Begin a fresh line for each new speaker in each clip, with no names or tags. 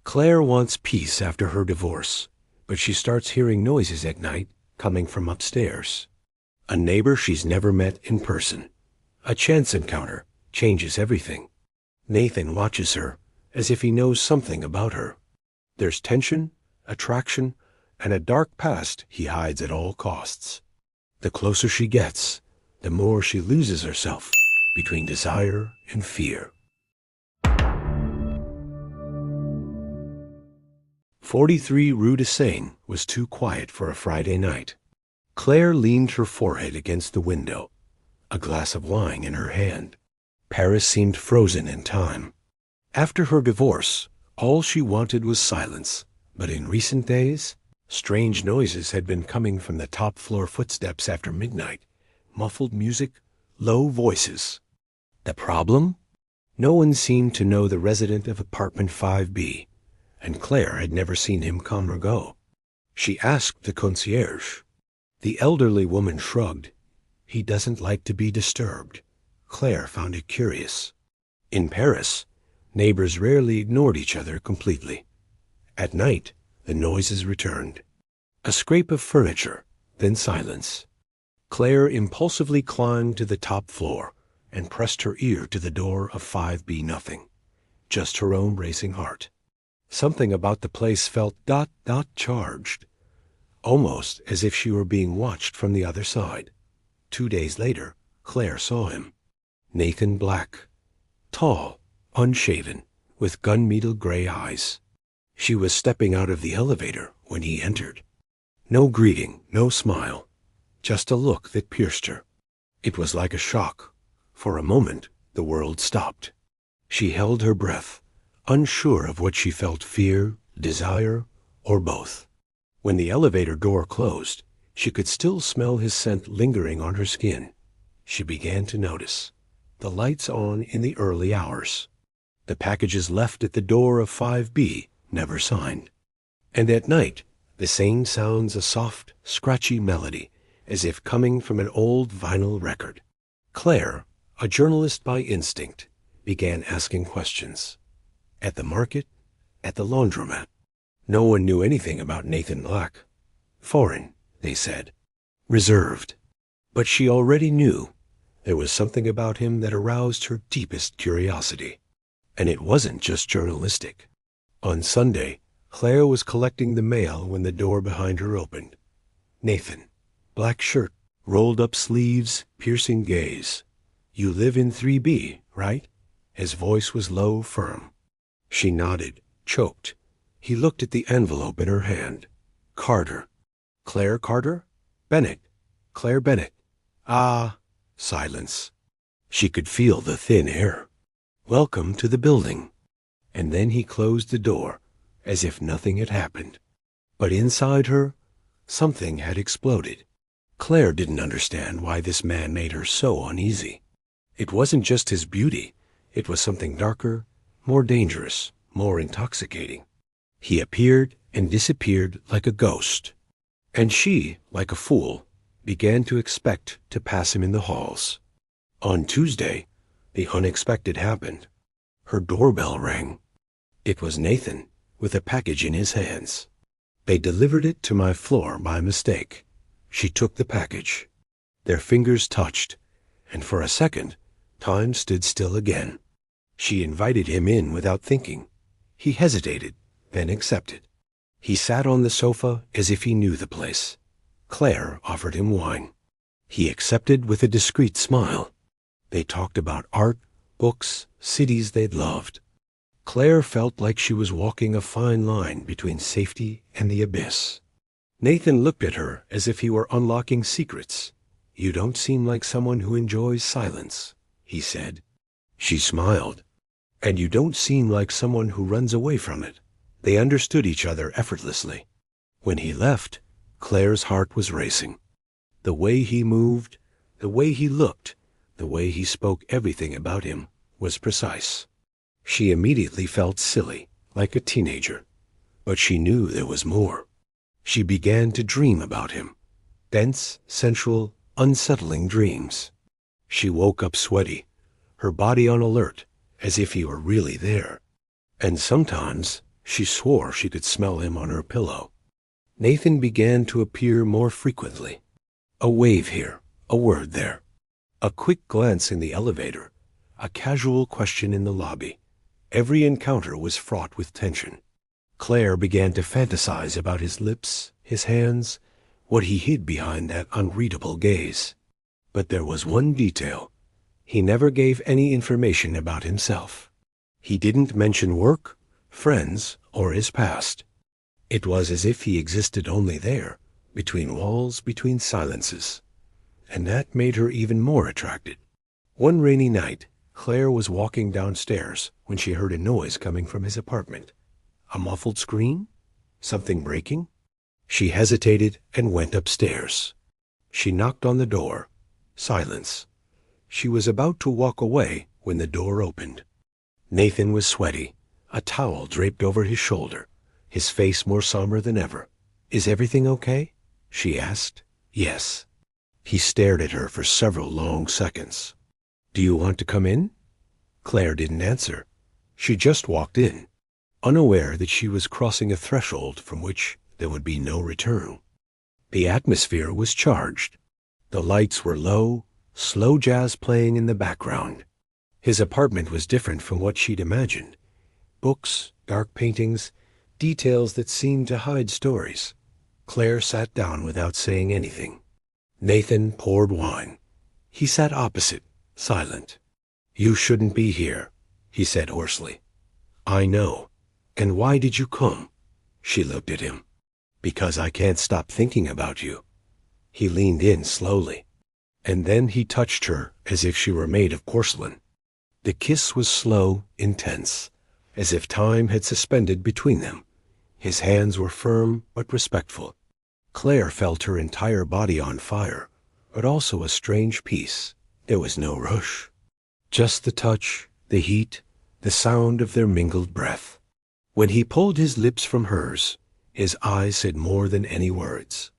Claire wants peace after her divorce, but she starts hearing noises at night coming from upstairs. A neighbor she's never met in person. A chance encounter changes everything. Nathan watches her as if he knows something about her. There's tension, attraction, and a dark past he hides at all costs. The closer she gets, the more she loses herself between desire and fear. 43 Rue de Seine was too quiet for a Friday night. Claire leaned her forehead against the window, a glass of wine in her hand. Paris seemed frozen in time. After her divorce, all she wanted was silence, but in recent days, strange noises had been coming from the top-floor footsteps after midnight, muffled music, low voices. The problem? No one seemed to know the resident of apartment 5B, and Claire had never seen him come or go. She asked the concierge. The elderly woman shrugged. He doesn't like to be disturbed. Claire found it curious. In Paris, neighbors rarely ignored each other completely. At night, the noises returned. A scrape of furniture, then silence. Claire impulsively climbed to the top floor and pressed her ear to the door of 5B nothing. Just her own racing heart. Something about the place felt charged, almost as if she were being watched from the other side. 2 days later, Claire saw him. Nathan Black. Tall, unshaven, with gunmetal gray eyes. She was stepping out of the elevator when he entered. No greeting, no smile, just a look that pierced her. It was like a shock. For a moment, the world stopped. She held her breath, unsure of what she felt, fear, desire, or both. When the elevator door closed, she could still smell his scent lingering on her skin. She began to notice. The lights on in the early hours. The packages left at the door of 5B, never signed. And at night, the Seine sounds a soft, scratchy melody, as if coming from an old vinyl record. Claire, a journalist by instinct, began asking questions. At the market, at the laundromat. No one knew anything about Nathan Black. Foreign, they said. Reserved. But she already knew. There was something about him that aroused her deepest curiosity. And it wasn't just journalistic. On Sunday, Claire was collecting the mail when the door behind her opened. Nathan. Black shirt, rolled up sleeves, piercing gaze. You live in 3B, right? His voice was low, firm. She nodded, choked. He looked at the envelope in her hand. Carter. Claire Carter? Bennett. Claire Bennett. Ah. Silence. She could feel the thin air. Welcome to the building. And then he closed the door, as if nothing had happened. But inside her, something had exploded. Claire didn't understand why this man made her so uneasy. It wasn't just his beauty. It was something darker, more dangerous, more intoxicating. He appeared and disappeared like a ghost. And she, like a fool, began to expect to pass him in the halls. On Tuesday, the unexpected happened. Her doorbell rang. It was Nathan, with a package in his hands. They delivered it to my floor by mistake. She took the package. Their fingers touched, and for a second, time stood still again. She invited him in without thinking. He hesitated, then accepted. He sat on the sofa as if he knew the place. Claire offered him wine. He accepted with a discreet smile. They talked about art, books, cities they'd loved. Claire felt like she was walking a fine line between safety and the abyss. Nathan looked at her as if he were unlocking secrets. You don't seem like someone who enjoys silence, he said. She smiled. And you don't seem like someone who runs away from it. They understood each other effortlessly. When he left, Claire's heart was racing. The way he moved, the way he looked, the way he spoke, everything about him was precise. She immediately felt silly, like a teenager. But she knew there was more. She began to dream about him. Dense, sensual, unsettling dreams. She woke up sweaty, her body on alert, as if he were really there. And sometimes, She swore she could smell him on her pillow. Nathan began to appear more frequently. A wave here, a word there. A quick glance in the elevator, a casual question in the lobby. Every encounter was fraught with tension. Claire began to fantasize about his lips, his hands, what he hid behind that unreadable gaze. But there was one detail. He never gave any information about himself. He didn't mention work, friends, or his past. It was as if he existed only there, between walls, between silences. And that made her even more attracted. One rainy night, Claire was walking downstairs when she heard a noise coming from his apartment. A muffled scream? Something breaking? She hesitated and went upstairs. She knocked on the door. Silence. She was about to walk away when the door opened. Nathan was sweaty, a towel draped over his shoulder, his face more somber than ever. "Is everything okay?" she asked. "Yes." He stared at her for several long seconds. "Do you want to come in?" Claire didn't answer. She just walked in, unaware that she was crossing a threshold from which there would be no return. The atmosphere was charged. The lights were low, slow jazz playing in the background. His apartment was different from what she'd imagined. Books, dark paintings, details that seemed to hide stories. Claire sat down without saying anything. Nathan poured wine. He sat opposite, silent. "You shouldn't be here," he said hoarsely. "I know. And why did you come?" She looked at him. "Because I can't stop thinking about you." He leaned in slowly, and then he touched her as if she were made of porcelain. The kiss was slow, intense, as if time had suspended between them. His hands were firm but respectful. Claire felt her entire body on fire, but also a strange peace. There was no rush. Just the touch, the heat, the sound of their mingled breath. When he pulled his lips from hers, his eyes said more than any words.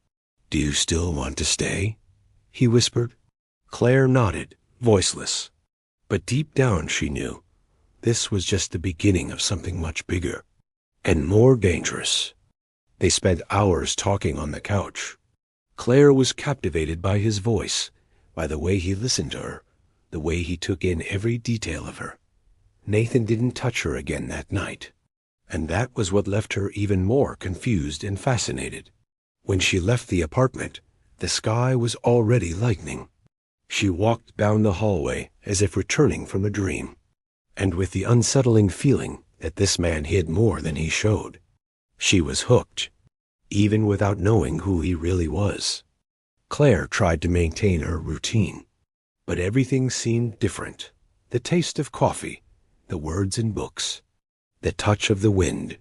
"Do you still want to stay?" he whispered. Claire nodded, voiceless. But deep down she knew this was just the beginning of something much bigger and more dangerous. They spent hours talking on the couch. Claire was captivated by his voice, by the way he listened to her, the way he took in every detail of her. Nathan didn't touch her again that night, and that was what left her even more confused and fascinated. When she left the apartment, the sky was already lightening. She walked down the hallway as if returning from a dream, and with the unsettling feeling that this man hid more than he showed. She was hooked, even without knowing who he really was. Claire tried to maintain her routine, but everything seemed different. The taste of coffee, the words in books, the touch of the wind.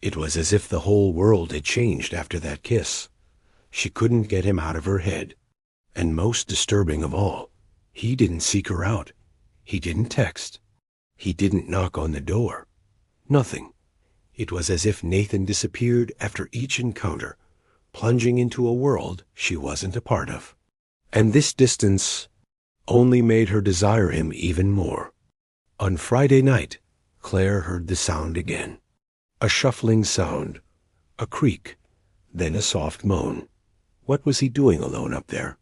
It was as if the whole world had changed after that kiss. She couldn't get him out of her head. And most disturbing of all, he didn't seek her out. He didn't text. He didn't knock on the door. Nothing. It was as if Nathan disappeared after each encounter, plunging into a world she wasn't a part of. And this distance only made her desire him even more. On Friday night, Claire heard the sound again. A shuffling sound, a creak, then a soft moan. What was he doing alone up there?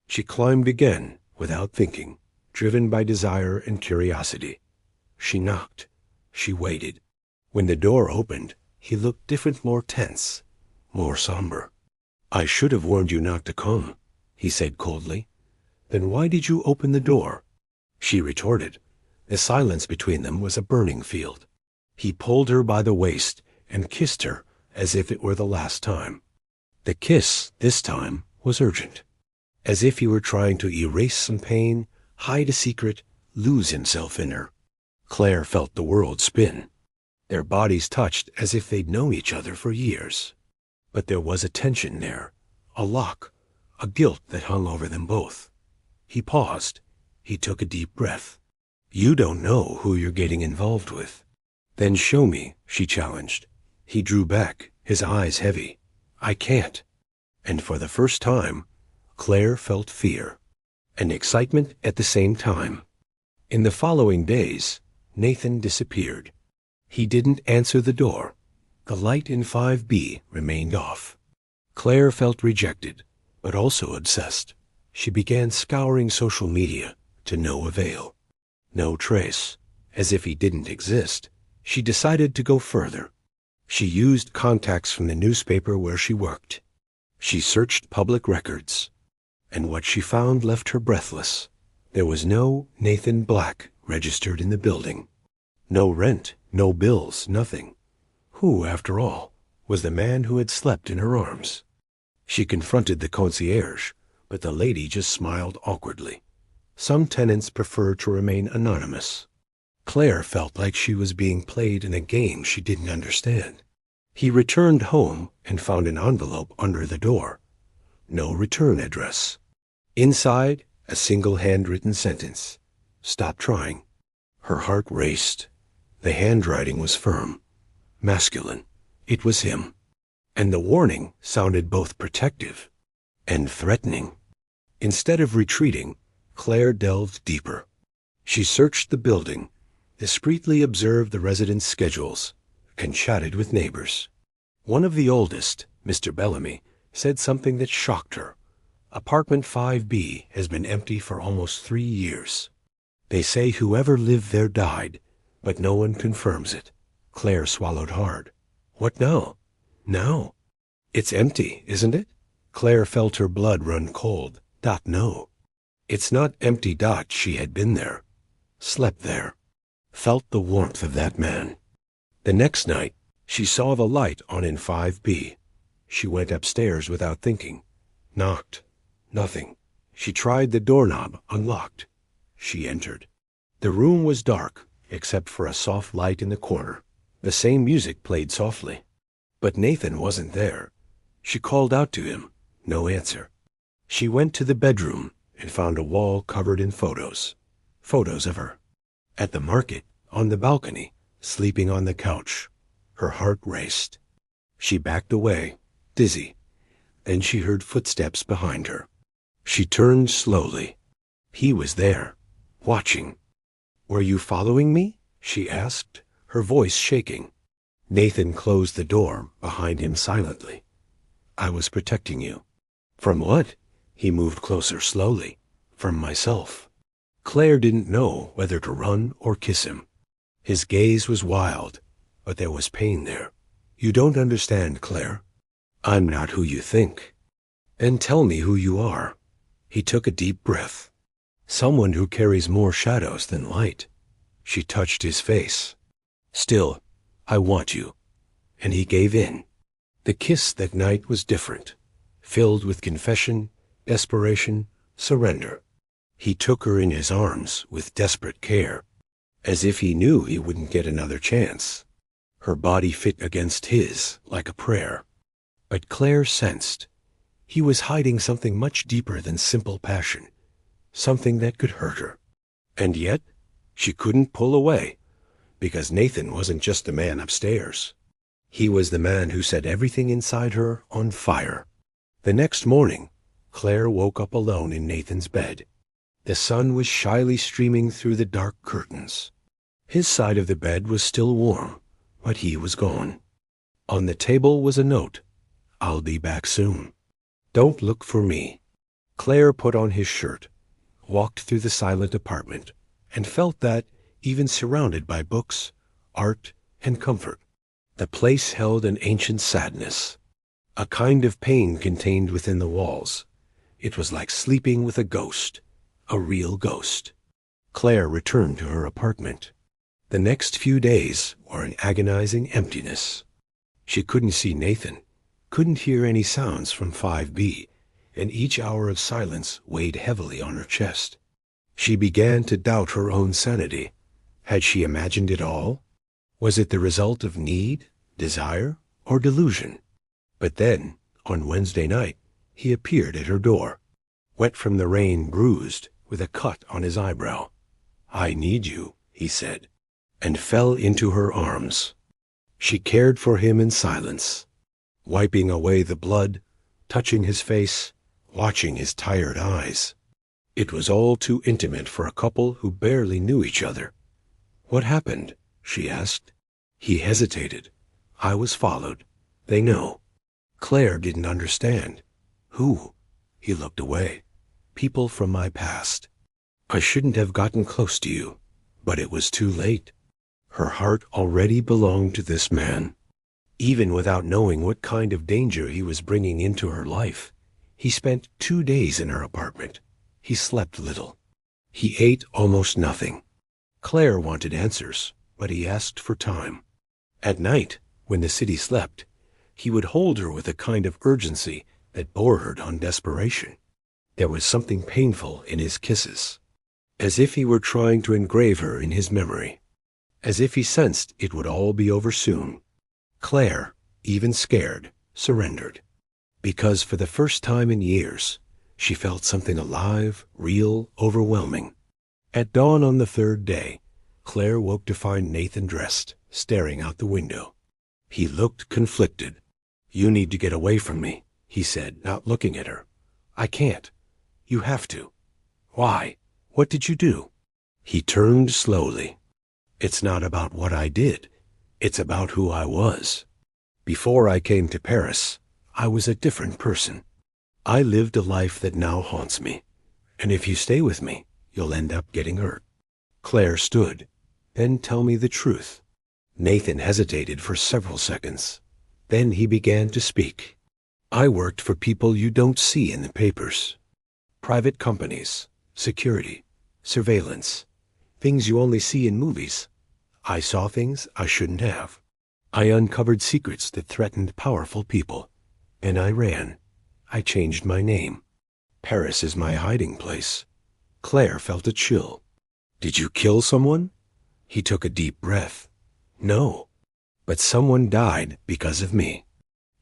She climbed again, without thinking, driven by desire and curiosity. She knocked. She waited. When the door opened, he looked different, more tense, more somber. "I should have warned you not to come," he said coldly. "Then why did you open the door?" She retorted. The silence between them was a burning field. He pulled her by the waist and kissed her as if it were the last time. The kiss, this time, was urgent, as if he were trying to erase some pain, hide a secret, lose himself in her. Claire felt the world spin. Their bodies touched as if they'd known each other for years. But there was a tension there, a lock, a guilt that hung over them both. He paused. He took a deep breath. "You don't know who you're getting involved with." "Then show me," she challenged. He drew back, his eyes heavy. "I can't." And for the first time, Claire felt fear and excitement at the same time. In the following days, Nathan disappeared. He didn't answer the door. The light in 5B remained off. Claire felt rejected, but also obsessed. She began scouring social media, to no avail. No trace. As if he didn't exist, she decided to go further. She used contacts from the newspaper where she worked. She searched public records, and what she found left her breathless. There was no Nathan Black registered in the building. No rent, no bills, nothing. Who, after all, was the man who had slept in her arms? She confronted the concierge, but the lady just smiled awkwardly. Some tenants prefer to remain anonymous. Claire felt like she was being played in a game she didn't understand. He returned home and found an envelope under the door. No return address. Inside, a single handwritten sentence. Stop trying. Her heart raced. The handwriting was firm, masculine. It was him. And the warning sounded both protective and threatening. Instead of retreating, Claire delved deeper. She searched the building, discreetly observed the residents' schedules, and chatted with neighbors. One of the oldest, Mr. Bellamy, said something that shocked her. Apartment 5B has been empty for almost 3 years. They say whoever lived there died, but no one confirms it. Claire swallowed hard. What now? Now? It's empty, isn't it? Claire felt her blood run cold. No. It's not empty. She had been there, slept there, felt the warmth of that man. The next night, she saw the light on in 5B. She went upstairs without thinking. Knocked. Nothing. She tried the doorknob, unlocked. She entered. The room was dark, except for a soft light in the corner. The same music played softly. But Nathan wasn't there. She called out to him. No answer. She went to the bedroom and found a wall covered in photos. Photos of her. At the market, on the balcony, sleeping on the couch. Her heart raced. She backed away, dizzy. Then she heard footsteps behind her. She turned slowly. He was there, watching. Were you following me? She asked, her voice shaking. Nathan closed the door behind him silently. I was protecting you. From what? He moved closer slowly. From myself. Claire didn't know whether to run or kiss him. His gaze was wild, but there was pain there. You don't understand, Claire. I'm not who you think. Then tell me who you are. He took a deep breath. Someone who carries more shadows than light. She touched his face. Still, I want you. And he gave in. The kiss that night was different, filled with confession, desperation, surrender. He took her in his arms with desperate care, as if he knew he wouldn't get another chance. Her body fit against his like a prayer. But Claire sensed he was hiding something much deeper than simple passion, something that could hurt her. And yet, she couldn't pull away, because Nathan wasn't just the man upstairs. He was the man who set everything inside her on fire. The next morning, Claire woke up alone in Nathan's bed. The sun was shyly streaming through the dark curtains. His side of the bed was still warm, but he was gone. On the table was a note. I'll be back soon. Don't look for me. Claire put on his shirt, walked through the silent apartment, and felt that, even surrounded by books, art, and comfort, the place held an ancient sadness, a kind of pain contained within the walls. It was like sleeping with a ghost, a real ghost. Claire returned to her apartment. The next few days were an agonizing emptiness. She couldn't see Nathan, couldn't hear any sounds from 5B, and each hour of silence weighed heavily on her chest. She began to doubt her own sanity. Had she imagined it all? Was it the result of need, desire, or delusion? But then, on Wednesday night, he appeared at her door, wet from the rain, bruised, with a cut on his eyebrow. I need you, he said, and fell into her arms. She cared for him in silence, wiping away the blood, touching his face, watching his tired eyes. It was all too intimate for a couple who barely knew each other. What happened? She asked. He hesitated. I was followed. They know. Claire didn't understand. Who? He looked away. People from my past. I shouldn't have gotten close to you, but it was too late. Her heart already belonged to this man. Even without knowing what kind of danger he was bringing into her life, he spent 2 days in her apartment. He slept little. He ate almost nothing. Claire wanted answers, but he asked for time. At night, when the city slept, he would hold her with a kind of urgency that bordered on desperation. There was something painful in his kisses, as if he were trying to engrave her in his memory, as if he sensed it would all be over soon. Claire, even scared, surrendered, because for the first time in years, she felt something alive, real, overwhelming. At dawn on the 3rd day, Claire woke to find Nathan dressed, staring out the window. He looked conflicted. "You need to get away from me," he said, not looking at her. "I can't. You have to." "Why? What did you do?" He turned slowly. "It's not about what I did. It's about who I was. Before I came to Paris, I was a different person. I lived a life that now haunts me. And if you stay with me, you'll end up getting hurt." Claire stood. "Then tell me the truth." Nathan hesitated for several seconds. Then he began to speak. "I worked for people you don't see in the papers. Private companies, security, surveillance, things you only see in movies. I saw things I shouldn't have. I uncovered secrets that threatened powerful people. And I ran. I changed my name. Paris is my hiding place." Claire felt a chill. "Did you kill someone?" He took a deep breath. "No. But someone died because of me."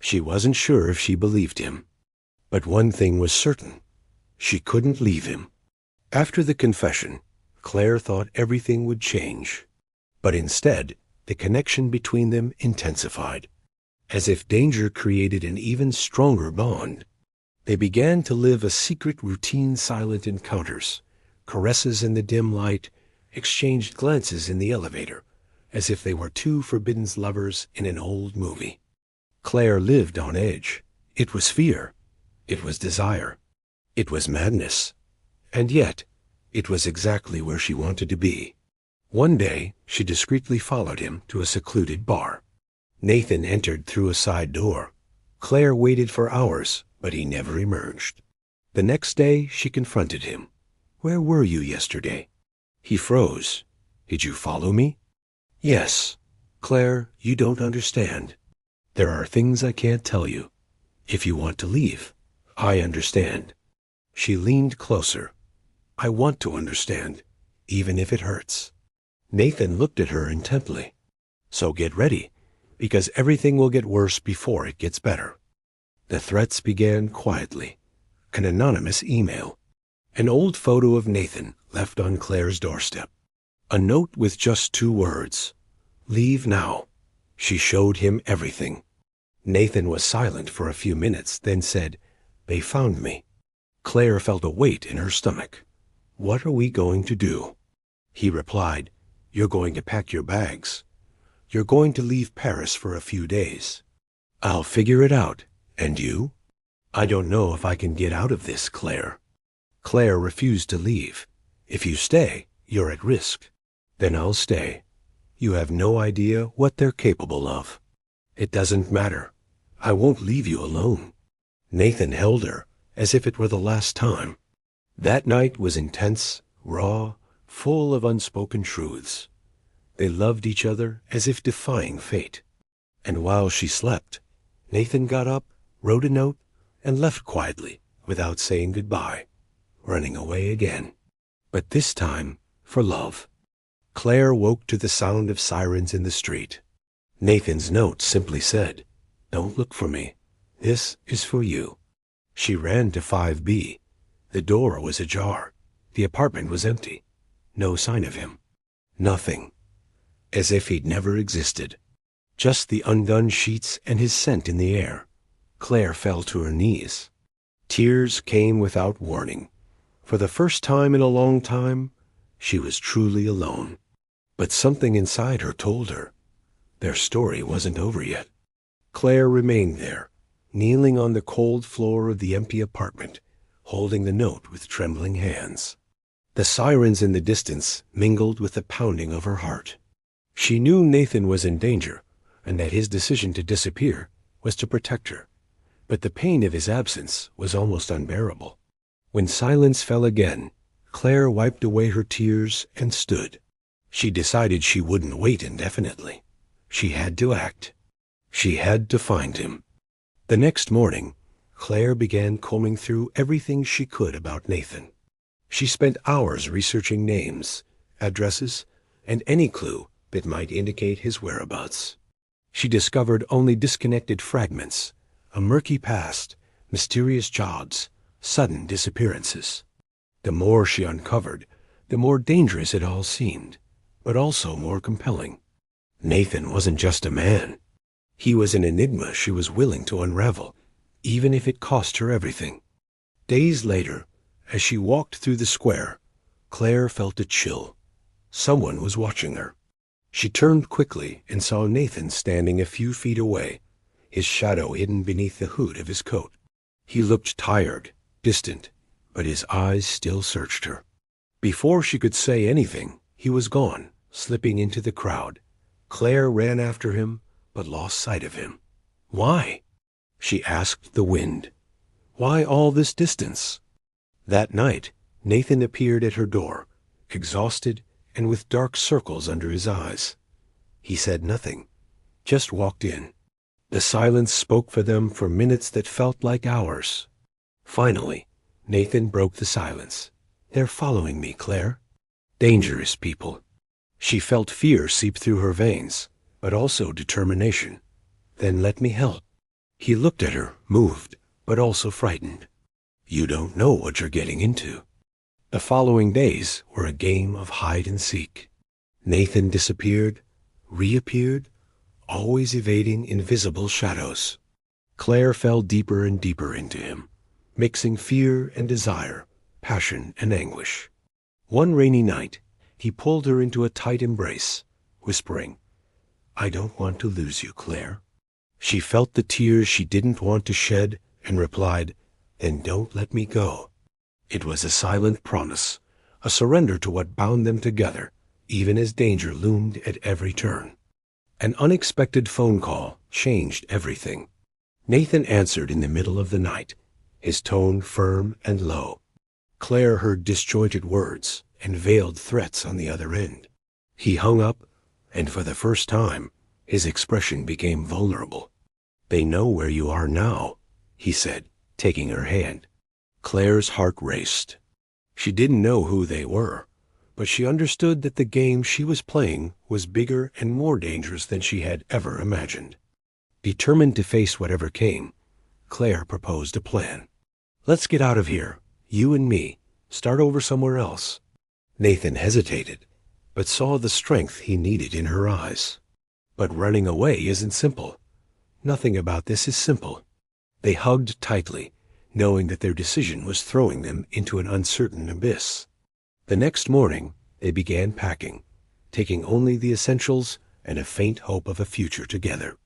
She wasn't sure if she believed him. But one thing was certain. She couldn't leave him. After the confession, Claire thought everything would change. But instead, the connection between them intensified. As if danger created an even stronger bond. They began to live a secret routine, silent encounters, caresses in the dim light, exchanged glances in the elevator, as if they were two forbidden lovers in an old movie. Claire lived on edge. It was fear. It was desire. It was madness. And yet, it was exactly where she wanted to be. One day, she discreetly followed him to a secluded bar. Nathan entered through a side door. Claire waited for hours, but he never emerged. The next day, she confronted him. "Where were you yesterday?" He froze. "Did you follow me?" "Yes." "Claire, you don't understand. There are things I can't tell you. If you want to leave, I understand." She leaned closer. "I want to understand, even if it hurts." Nathan looked at her intently. "So get ready, because everything will get worse before it gets better." The threats began quietly. An anonymous email. An old photo of Nathan left on Claire's doorstep. A note with just 2 words. "Leave now." She showed him everything. Nathan was silent for a few minutes, then said, "They found me." Claire felt a weight in her stomach. "What are we going to do?" He replied, "You're going to pack your bags. You're going to leave Paris for a few days. I'll figure it out. And you?" "I don't know if I can get out of this, Claire." Claire refused to leave. "If you stay, you're at risk." "Then I'll stay. You have no idea what they're capable of." "It doesn't matter. I won't leave you alone." Nathan held her as if it were the last time. That night was intense, raw, full of unspoken truths. They loved each other as if defying fate. And while she slept, Nathan got up, wrote a note, and left quietly without saying goodbye, running away again. But this time for love. Claire woke to the sound of sirens in the street. Nathan's note simply said, "Don't look for me. This is for you." She ran to 5B. The door was ajar. The apartment was empty. No sign of him. Nothing. As if he'd never existed. Just the undone sheets and his scent in the air. Claire fell to her knees. Tears came without warning. For the first time in a long time, she was truly alone. But something inside her told her, Their story wasn't over yet. Claire remained there, kneeling on the cold floor of the empty apartment, holding the note with trembling hands. The sirens in the distance mingled with the pounding of her heart. She knew Nathan was in danger, and that his decision to disappear was to protect her. But the pain of his absence was almost unbearable. When silence fell again, Claire wiped away her tears and stood. She decided she wouldn't wait indefinitely. She had to act. She had to find him. The next morning, Claire began combing through everything she could about Nathan. She spent hours researching names, addresses, and any clue that might indicate his whereabouts. She discovered only disconnected fragments, a murky past, mysterious jobs, sudden disappearances. The more she uncovered, the more dangerous it all seemed, but also more compelling. Nathan wasn't just a man. He was an enigma she was willing to unravel, even if it cost her everything. Days later, as she walked through the square, Claire felt a chill. Someone was watching her. She turned quickly and saw Nathan standing a few feet away, his shadow hidden beneath the hood of his coat. He looked tired, distant, but his eyes still searched her. Before she could say anything, he was gone, slipping into the crowd. Claire ran after him, but lost sight of him. Why? She asked the wind. Why all this distance? That night, Nathan appeared at her door, exhausted and with dark circles under his eyes. He said nothing, just walked in. The silence spoke for them for minutes that felt like hours. Finally, Nathan broke the silence. They're following me, Claire. Dangerous people. She felt fear seep through her veins, but also determination. Then let me help. He looked at her, moved, but also frightened. You don't know what you're getting into. The following days were a game of hide and seek. Nathan disappeared, reappeared, always evading invisible shadows. Claire fell deeper and deeper into him, mixing fear and desire, passion and anguish. One rainy night, he pulled her into a tight embrace, whispering, I don't want to lose you, Claire. She felt the tears she didn't want to shed and replied, Then don't let me go. It was a silent promise, a surrender to what bound them together, even as danger loomed at every turn. An unexpected phone call changed everything. Nathan answered in the middle of the night, his tone firm and low. Claire heard disjointed words and veiled threats on the other end. He hung up, and for the first time, his expression became vulnerable. They know where you are now, he said, taking her hand. Claire's heart raced. She didn't know who they were, but she understood that the game she was playing was bigger and more dangerous than she had ever imagined. Determined to face whatever came, Claire proposed a plan. Let's get out of here, you and me, start over somewhere else. Nathan hesitated, but saw the strength he needed in her eyes. But running away isn't simple. Nothing about this is simple. They hugged tightly, knowing that their decision was throwing them into an uncertain abyss. The next morning, they began packing, taking only the essentials and a faint hope of a future together.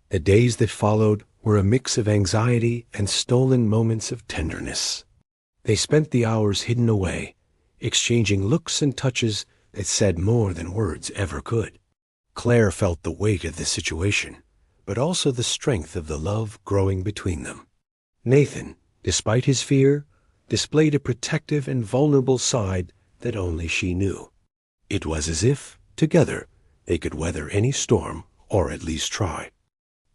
The days that followed were a mix of anxiety and stolen moments of tenderness. They spent the hours hidden away, exchanging looks and touches that said more than words ever could. Claire felt the weight of the situation, but also the strength of the love growing between them. Nathan, despite his fear, displayed a protective and vulnerable side that only she knew. It was as if, together, they could weather any storm, or at least try.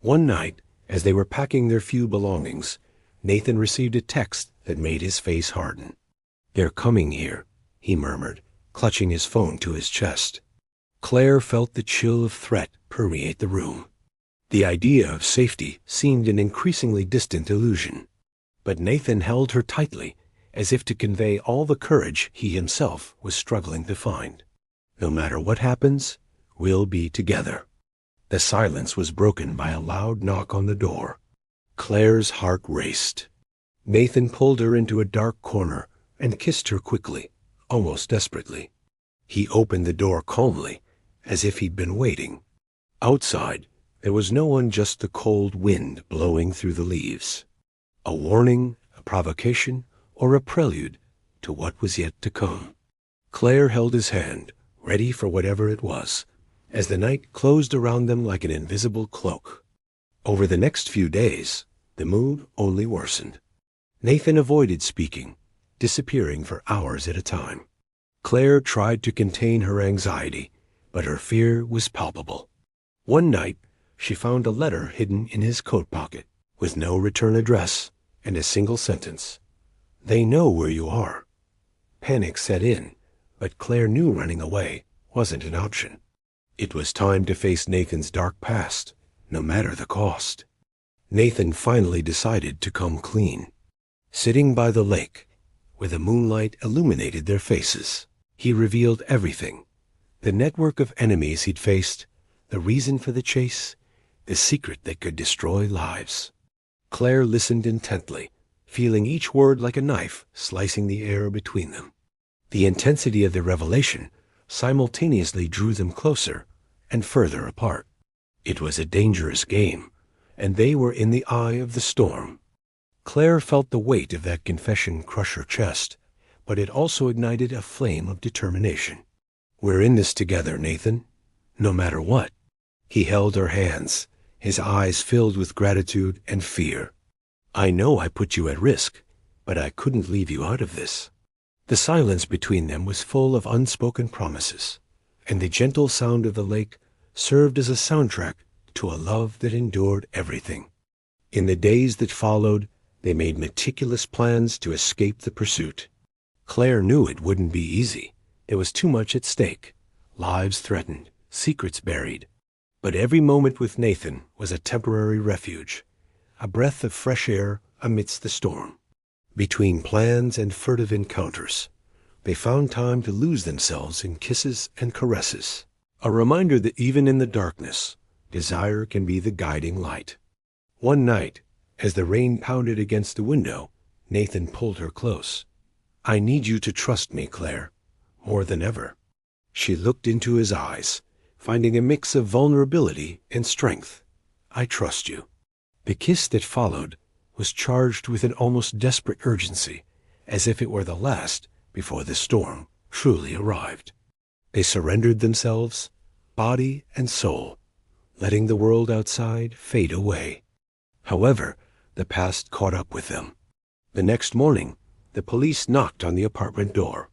One night, as they were packing their few belongings, Nathan received a text that made his face harden. They're coming here, he murmured, clutching his phone to his chest. Claire felt the chill of threat permeate the room. The idea of safety seemed an increasingly distant illusion. But Nathan held her tightly, as if to convey all the courage he himself was struggling to find. No matter what happens, we'll be together. The silence was broken by a loud knock on the door. Claire's heart raced. Nathan pulled her into a dark corner and kissed her quickly, almost desperately. He opened the door calmly, as if he'd been waiting. Outside, there was no one, just the cold wind blowing through the leaves. A warning, a provocation, or a prelude to what was yet to come. Claire held his hand, ready for whatever it was, as the night closed around them like an invisible cloak. Over the next few days, the mood only worsened. Nathan avoided speaking, disappearing for hours at a time. Claire tried to contain her anxiety, but her fear was palpable. One night, she found a letter hidden in his coat pocket, with no return address and a single sentence. "They know where you are." Panic set in, but Claire knew running away wasn't an option. It was time to face Nathan's dark past, no matter the cost. Nathan finally decided to come clean. Sitting by the lake, where the moonlight illuminated their faces, he revealed everything. The network of enemies he'd faced, the reason for the chase, the secret that could destroy lives. Claire listened intently, feeling each word like a knife slicing the air between them. The intensity of the revelation simultaneously drew them closer and further apart. It was a dangerous game, and they were in the eye of the storm. Claire felt the weight of that confession crush her chest, but it also ignited a flame of determination. "We're in this together, Nathan, no matter what." He held her hands, his eyes filled with gratitude and fear. "I know I put you at risk, but I couldn't leave you out of this." The silence between them was full of unspoken promises, and the gentle sound of the lake served as a soundtrack to a love that endured everything. In the days that followed, they made meticulous plans to escape the pursuit. Claire knew it wouldn't be easy. There was too much at stake, lives threatened, secrets buried. But every moment with Nathan was a temporary refuge, a breath of fresh air amidst the storm. Between plans and furtive encounters, they found time to lose themselves in kisses and caresses, a reminder that even in the darkness, desire can be the guiding light. One night, as the rain pounded against the window, Nathan pulled her close. "I need you to trust me, Claire, more than ever." She looked into his eyes, finding a mix of vulnerability and strength. "I trust you." The kiss that followed was charged with an almost desperate urgency, as if it were the last before the storm truly arrived. They surrendered themselves, body and soul, letting the world outside fade away. However, the past caught up with them. The next morning, the police knocked on the apartment door.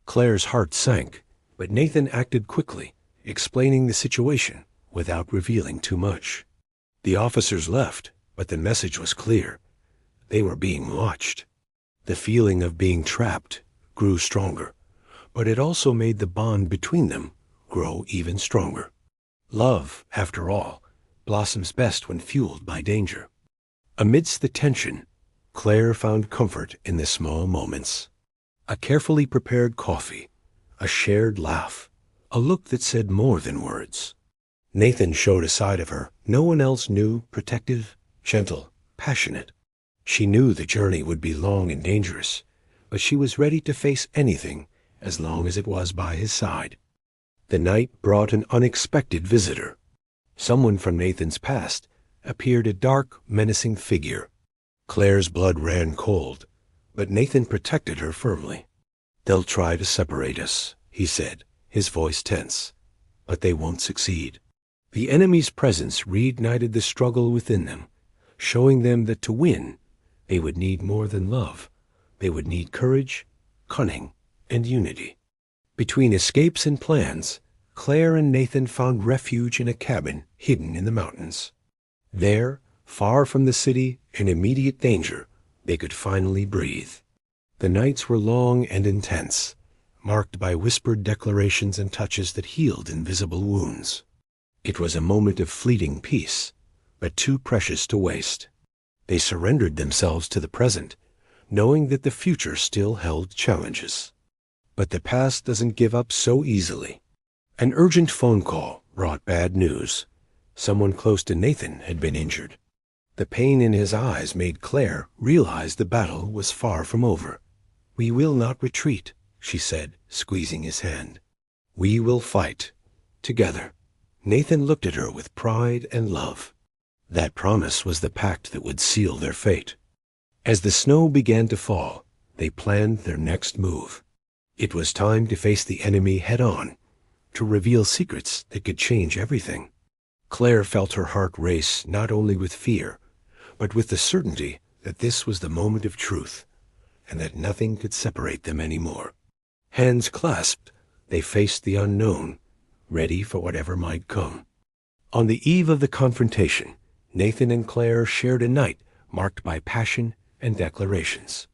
Claire's heart sank, but Nathan acted quickly, explaining the situation without revealing too much. The officers left, but the message was clear. They were being watched. The feeling of being trapped grew stronger, but it also made the bond between them grow even stronger. Love, after all, blossoms best when fueled by danger. Amidst the tension, Claire found comfort in the small moments. A carefully prepared coffee, a shared laugh, a look that said more than words. Nathan showed a side of her no one else knew, protective, gentle, passionate. She knew the journey would be long and dangerous, but she was ready to face anything as long as it was by his side. The night brought an unexpected visitor. Someone from Nathan's past appeared, a dark, menacing figure. Claire's blood ran cold, but Nathan protected her firmly. "They'll try to separate us," he said, his voice tense, "but they won't succeed." The enemy's presence reignited the struggle within them, showing them that to win, they would need more than love. They would need courage, cunning, and unity. Between escapes and plans, Claire and Nathan found refuge in a cabin hidden in the mountains. There, far from the city and immediate danger, they could finally breathe. The nights were long and intense, marked by whispered declarations and touches that healed invisible wounds. It was a moment of fleeting peace, but too precious to waste. They surrendered themselves to the present, knowing that the future still held challenges. But the past doesn't give up so easily. An urgent phone call brought bad news. Someone close to Nathan had been injured. The pain in his eyes made Claire realize the battle was far from over. "We will not retreat," she said, squeezing his hand. "We will fight, together." Nathan looked at her with pride and love. That promise was the pact that would seal their fate. As the snow began to fall, they planned their next move. It was time to face the enemy head-on, to reveal secrets that could change everything. Claire felt her heart race not only with fear, but with the certainty that this was the moment of truth, and that nothing could separate them anymore. Hands clasped, they faced the unknown, ready for whatever might come. On the eve of the confrontation, Nathan and Claire shared a night marked by passion and declarations.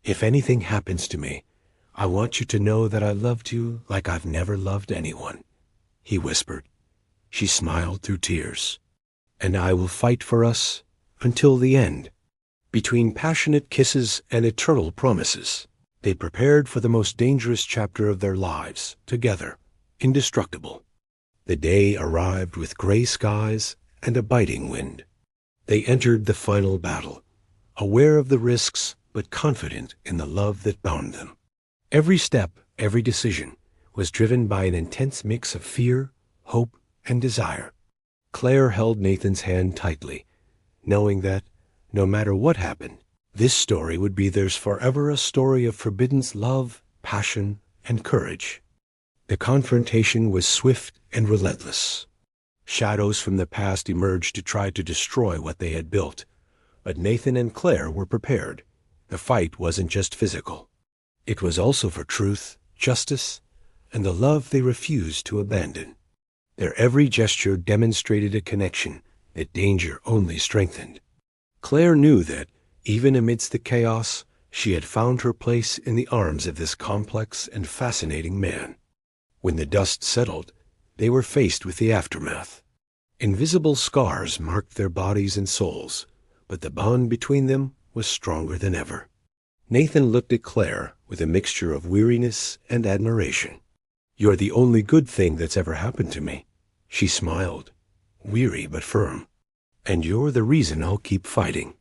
"If anything happens to me, I want you to know that I loved you like I've never loved anyone," he whispered. She smiled through tears. "And I will fight for us until the end." Between passionate kisses and eternal promises, they prepared for the most dangerous chapter of their lives, together, indestructible. The day arrived with gray skies and a biting wind. They entered the final battle, aware of the risks but confident in the love that bound them. Every step, every decision, was driven by an intense mix of fear, hope, and desire. Claire held Nathan's hand tightly, knowing that, no matter what happened, this story would be theirs forever, a story of forbidden love, passion, and courage. The confrontation was swift and relentless. Shadows from the past emerged to try to destroy what they had built, but Nathan and Claire were prepared. The fight wasn't just physical. It was also for truth, justice, and the love they refused to abandon. Their every gesture demonstrated a connection that danger only strengthened. Claire knew that, even amidst the chaos, she had found her place in the arms of this complex and fascinating man. When the dust settled, they were faced with the aftermath. Invisible scars marked their bodies and souls, but the bond between them was stronger than ever. Nathan looked at Claire with a mixture of weariness and admiration. "You're the only good thing that's ever happened to me," she smiled, weary but firm. "And you're the reason I'll keep fighting."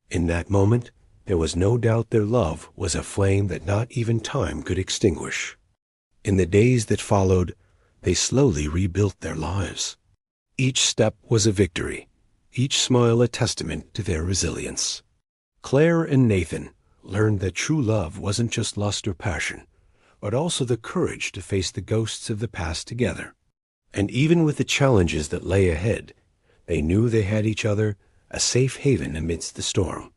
In that moment, there was no doubt their love was a flame that not even time could extinguish. In the days that followed, they slowly rebuilt their lives. Each step was a victory, each smile a testament to their resilience. Claire and Nathan learned that true love wasn't just lust or passion, but also the courage to face the ghosts of the past together. And even with the challenges that lay ahead, they knew they had each other, a safe haven amidst the storm.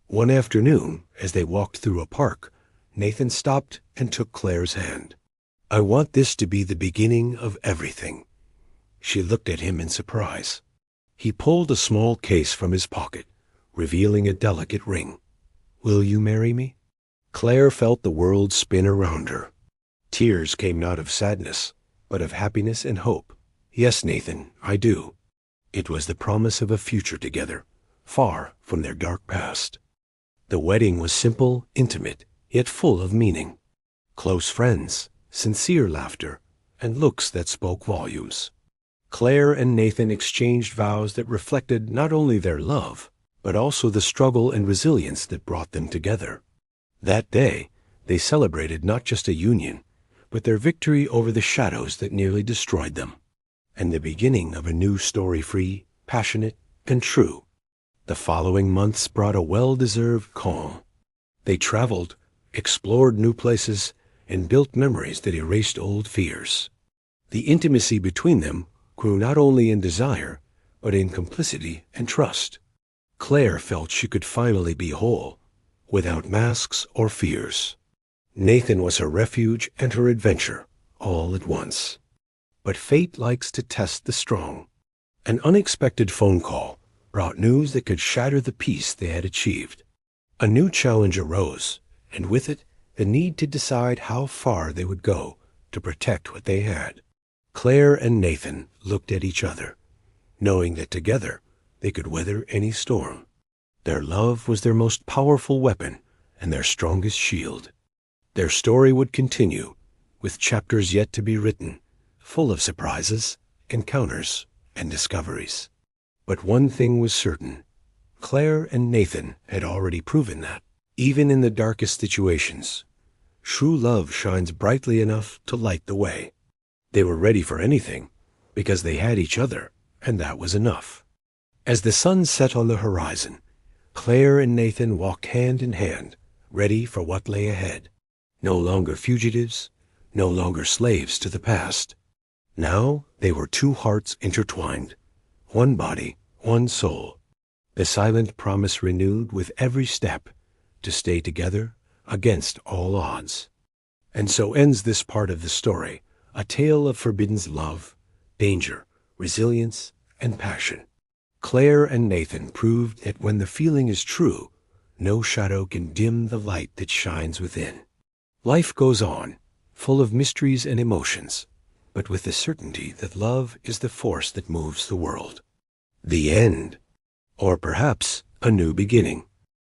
One afternoon, as they walked through a park, Nathan stopped and took Claire's hand. "I want this to be the beginning of everything." She looked at him in surprise. He pulled a small case from his pocket, revealing a delicate ring. "Will you marry me?" Claire felt the world spin around her. Tears came not of sadness, but of happiness and hope. "Yes, Nathan, I do." It was the promise of a future together, far from their dark past. The wedding was simple, intimate, yet full of meaning. Close friends, sincere laughter, and looks that spoke volumes. Claire and Nathan exchanged vows that reflected not only their love, but also the struggle and resilience that brought them together. That day, they celebrated not just a union, but their victory over the shadows that nearly destroyed them, and the beginning of a new story, free, passionate, and true. The following months brought a well-deserved calm. They traveled, explored new places, and built memories that erased old fears. The intimacy between them grew not only in desire, but in complicity and trust. Claire felt she could finally be whole, without masks or fears. Nathan was her refuge and her adventure, all at once. But fate likes to test the strong. An unexpected phone call brought news that could shatter the peace they had achieved. A new challenge arose, and with it, the need to decide how far they would go to protect what they had. Claire and Nathan looked at each other, knowing that together they could weather any storm. Their love was their most powerful weapon and their strongest shield. Their story would continue, with chapters yet to be written, full of surprises, encounters, and discoveries. But one thing was certain. Claire and Nathan had already proven that, even in the darkest situations, true love shines brightly enough to light the way. They were ready for anything, because they had each other, and that was enough. As the sun set on the horizon, Claire and Nathan walked hand in hand, ready for what lay ahead. No longer fugitives, no longer slaves to the past. Now they were two hearts intertwined, one body, one soul, the silent promise renewed with every step to stay together against all odds. And so ends this part of the story, a tale of forbidden love, danger, resilience, and passion. Claire and Nathan proved that when the feeling is true, no shadow can dim the light that shines within. Life goes on, full of mysteries and emotions, but with the certainty that love is the force that moves the world. The end. Or perhaps a new beginning.